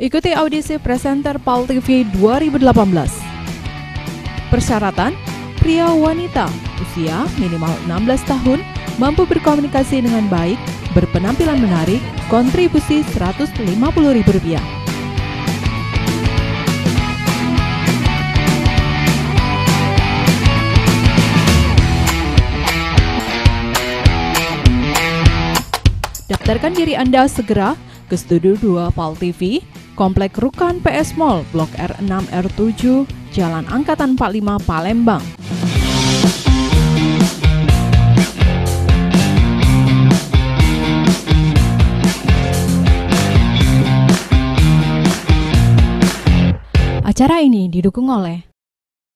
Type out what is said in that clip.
Ikuti audisi presenter PAL TV 2018. Persyaratan, pria wanita, usia minimal 16 tahun, mampu berkomunikasi dengan baik, berpenampilan menarik, kontribusi Rp150.000. Daftarkan diri Anda segera ke Studio 2 PAL TV, Komplek Rukan PS Mall, Blok R6 R7, Jalan Angkatan 45, Palembang. Acara ini didukung oleh